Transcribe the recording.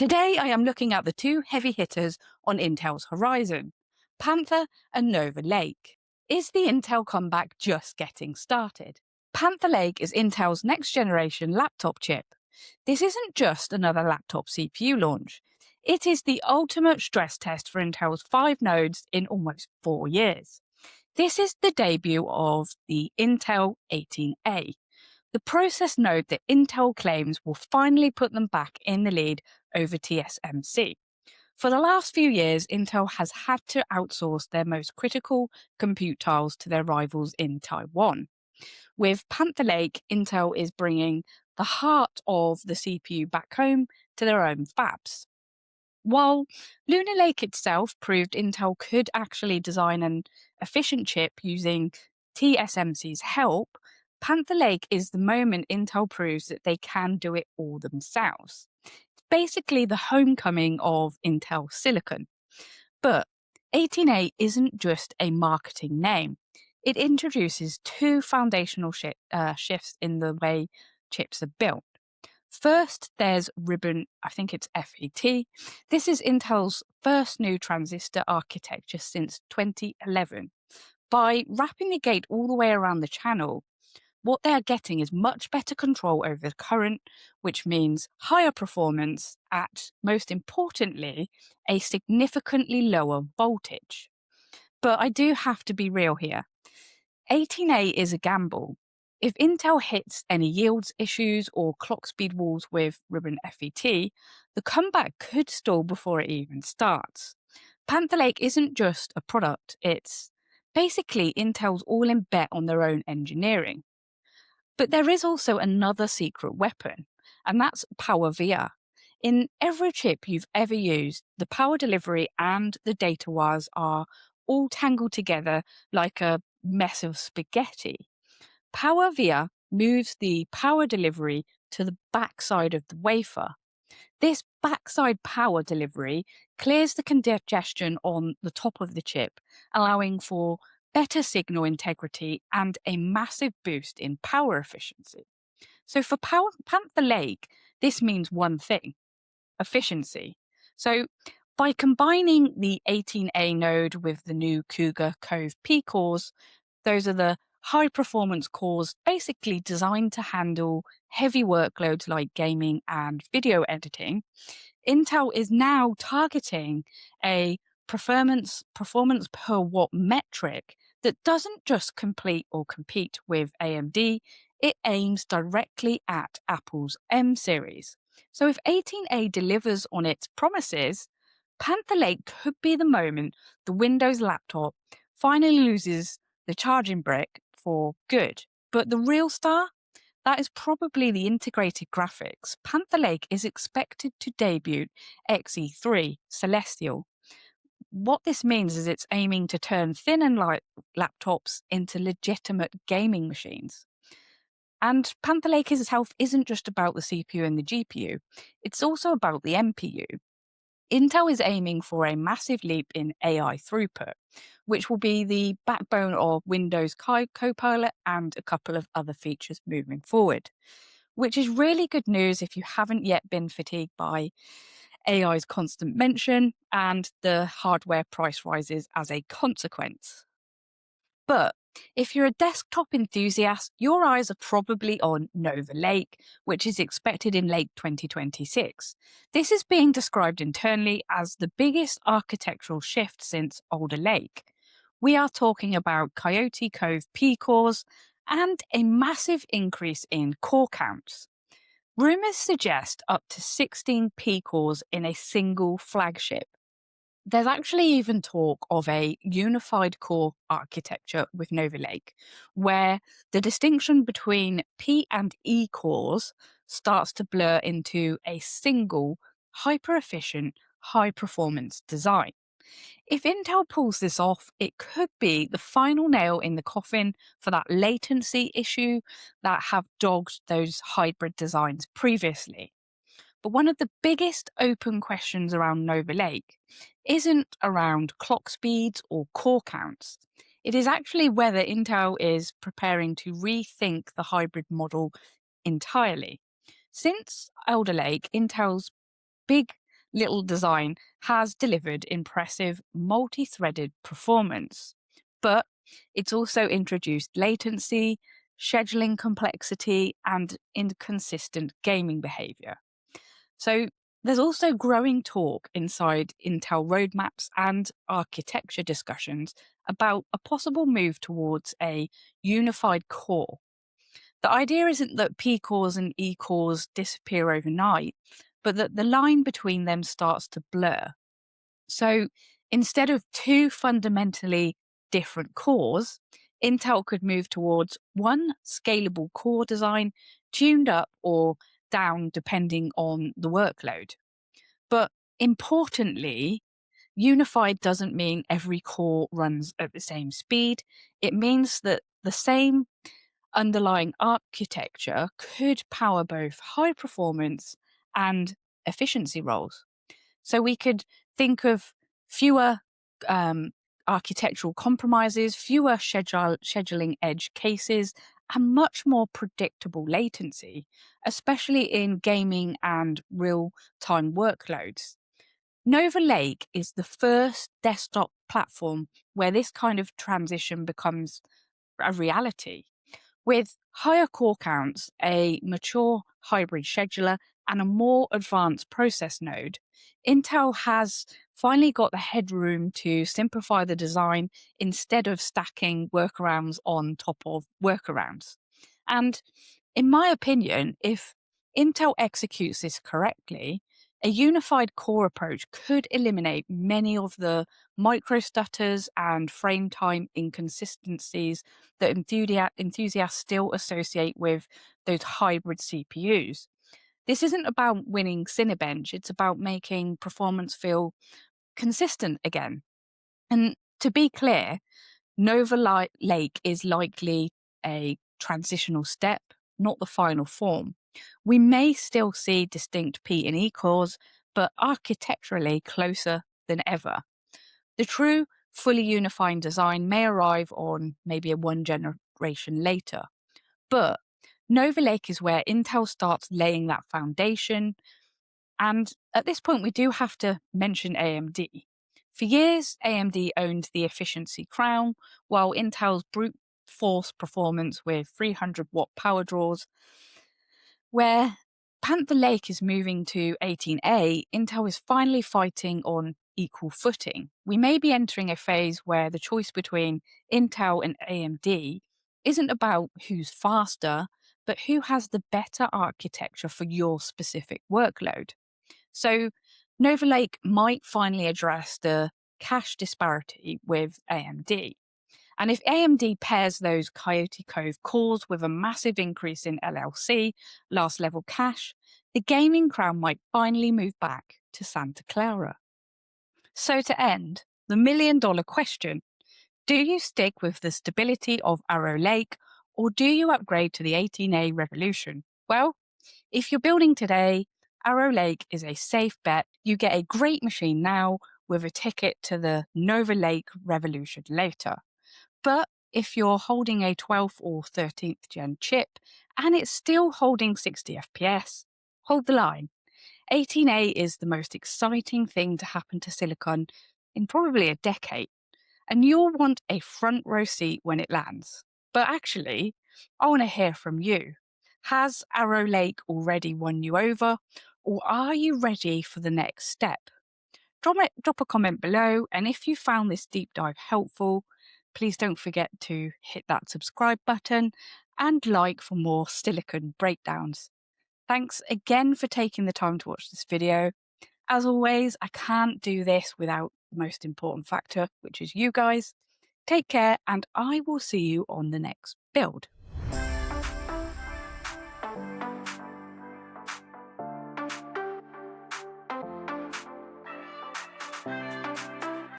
Today I am looking at the two heavy hitters on Intel's horizon, Panther and Nova Lake. Is the Intel comeback just getting started? Panther Lake is Intel's next generation laptop chip. This isn't just another laptop CPU launch. It is the ultimate stress test for Intel's 5 nodes in almost 4 years. This is the debut of the Intel 18A, the process node that Intel claims will finally put them back in the lead over TSMC. For the last few years, Intel has had to outsource their most critical compute tiles to their rivals in Taiwan. With Panther Lake, Intel is bringing the heart of the CPU back home to their own fabs. While Lunar Lake itself proved Intel could actually design an efficient chip using TSMC's help, Panther Lake is the moment Intel proves that they can do it all themselves. It's basically the homecoming of Intel Silicon. But 18A isn't just a marketing name. It introduces two foundational shifts in the way chips are built. First, there's Ribbon, I think it's FET. This is Intel's first new transistor architecture since 2011. By wrapping the gate all the way around the channel, what they're getting is much better control over the current, which means higher performance at, most importantly, a significantly lower voltage. But I do have to be real here. 18A is a gamble. If Intel hits any yields issues or clock speed walls with RibbonFET, the comeback could stall before it even starts. Panther Lake isn't just a product, it's basically Intel's all-in bet on their own engineering. But there is also another secret weapon, and that's PowerVia. In every chip you've ever used, the power delivery and the data wires are all tangled together like a mess of spaghetti. PowerVia moves the power delivery to the backside of the wafer. This backside power delivery clears the congestion on the top of the chip, allowing for better signal integrity and a massive boost in power efficiency. So for Panther Lake, this means one thing: efficiency. So by combining the 18A node with the new Cougar Cove P cores, those are the high performance cores basically designed to handle heavy workloads like gaming and video editing. Intel is now targeting a performance per watt metric that doesn't just complete or compete with AMD, it aims directly at Apple's M series. So if 18A delivers on its promises, Panther Lake could be the moment the Windows laptop finally loses the charging brick for good. But the real star? That is probably the integrated graphics. Panther Lake is expected to debut XE3 Celestial. What this means is it's aiming to turn thin and light laptops into legitimate gaming machines. And Panther Lake itself isn't just about the CPU and the GPU, it's also about the NPU. Intel is aiming for a massive leap in AI throughput, which will be the backbone of Windows Copilot and a couple of other features moving forward, which is really good news if you haven't yet been fatigued by AI's constant mention and the hardware price rises as a consequence. But if you're a desktop enthusiast, your eyes are probably on Nova Lake, which is expected in late 2026. This is being described internally as the biggest architectural shift since Alder Lake. We are talking about Coyote Cove P cores and a massive increase in core counts. Rumours suggest up to 16 P cores in a single flagship. There's actually even talk of a unified core architecture with Nova Lake, where the distinction between P and E cores starts to blur into a single, hyper-efficient, high-performance design. If Intel pulls this off, it could be the final nail in the coffin for that latency issue that have dogged those hybrid designs previously. But one of the biggest open questions around Nova Lake isn't around clock speeds or core counts. It is actually whether Intel is preparing to rethink the hybrid model entirely. Since Alder Lake, Intel's big little design has delivered impressive multi-threaded performance. But it's also introduced latency, scheduling complexity, and inconsistent gaming behavior. So there's also growing talk inside Intel roadmaps and architecture discussions about a possible move towards a unified core. The idea isn't that P cores and E cores disappear overnight, but that the line between them starts to blur. So instead of two fundamentally different cores, Intel could move towards one scalable core design, tuned up or down depending on the workload. But importantly, unified doesn't mean every core runs at the same speed. It means that the same underlying architecture could power both high performance and efficiency roles. So we could think of fewer architectural compromises, fewer scheduling edge cases, and much more predictable latency, especially in gaming and real-time workloads. Nova Lake is the first desktop platform where this kind of transition becomes a reality. With higher core counts, a mature hybrid scheduler, and a more advanced process node, Intel has finally got the headroom to simplify the design instead of stacking workarounds on top of workarounds. And in my opinion, if Intel executes this correctly, a unified core approach could eliminate many of the micro stutters and frame time inconsistencies that enthusiasts still associate with those hybrid CPUs. This isn't about winning Cinebench, it's about making performance feel consistent again. And to be clear, Nova Lake is likely a transitional step, not the final form. We may still see distinct P and E cores, but architecturally closer than ever. The true, fully unifying design may arrive on maybe a one generation later, but Nova Lake is where Intel starts laying that foundation. And at this point, we do have to mention AMD. For years, AMD owned the efficiency crown, while Intel's brute force performance with 300-watt power draws. Where Panther Lake is moving to 18A, Intel is finally fighting on equal footing. We may be entering a phase where the choice between Intel and AMD isn't about who's faster, but who has the better architecture for your specific workload. So Nova Lake might finally address the cache disparity with AMD. And if AMD pairs those Coyote Cove cores with a massive increase in LLC, last level cache, the gaming crown might finally move back to Santa Clara. So to end, the million-dollar question: do you stick with the stability of Arrow Lake, or do you upgrade to the 18A Revolution? Well, if you're building today, Arrow Lake is a safe bet. You get a great machine now with a ticket to the Nova Lake Revolution later. But if you're holding a 12th or 13th gen chip and it's still holding 60 FPS, hold the line. 18A is the most exciting thing to happen to silicon in probably a decade, and you'll want a front row seat when it lands. But actually, I want to hear from you. Has Arrow Lake already won you over, or are you ready for the next step? Drop a comment below, and if you found this deep dive helpful, please don't forget to hit that subscribe button and like for more silicon breakdowns. Thanks again for taking the time to watch this video. As always, I can't do this without the most important factor, which is you guys. Take care, and I will see you on the next build.